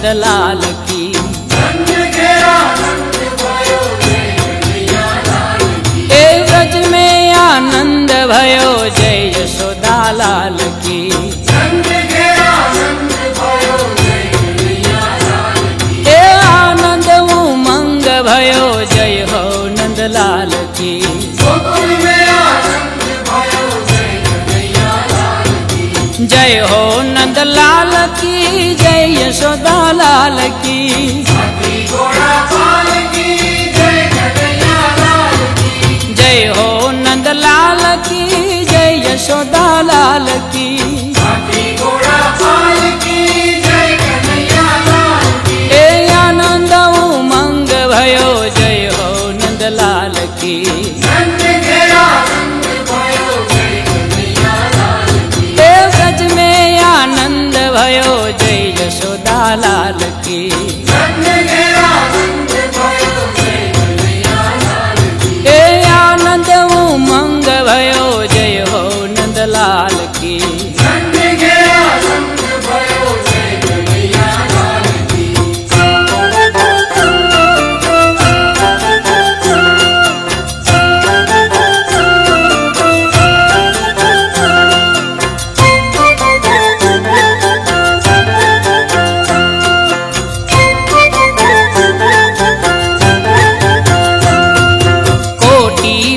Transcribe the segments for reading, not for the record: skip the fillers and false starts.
नंदलाल की। ए व्रज में आनंद भयो जय यशोदा लाल की। ए आनंद उमंग भयो जय हो नंदलाल की। जय हो नंदलाल की जय यशोदा लाल की। जय हो नंदलाल की जय यशोदा लाल की। ए आनंद उमंग भयो जय हो नंदलाल की। ए व्रज में आनंद भयो जय यशोदा लाल की। ए आनंद उमंग भयो जय हो नंदलाल की।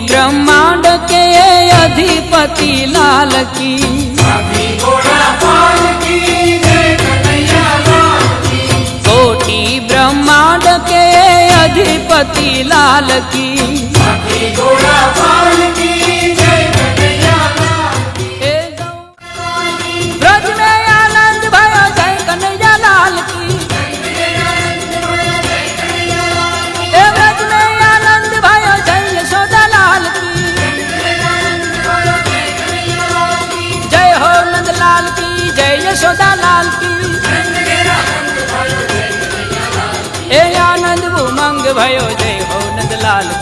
ब्रह्मांड के अधिपति लाल की। कोटि ब्रह्मांड के अधिपति लाल की। ब्रज में आनंद भयो जय कन्हैया लाल की। ए व्रज में आनंद भयो जय यशोदा लाल की। जय हो नंदलाल की जय यशोदा लाल की। ए आनंद उमंग भयो जय हो नंदलाल की।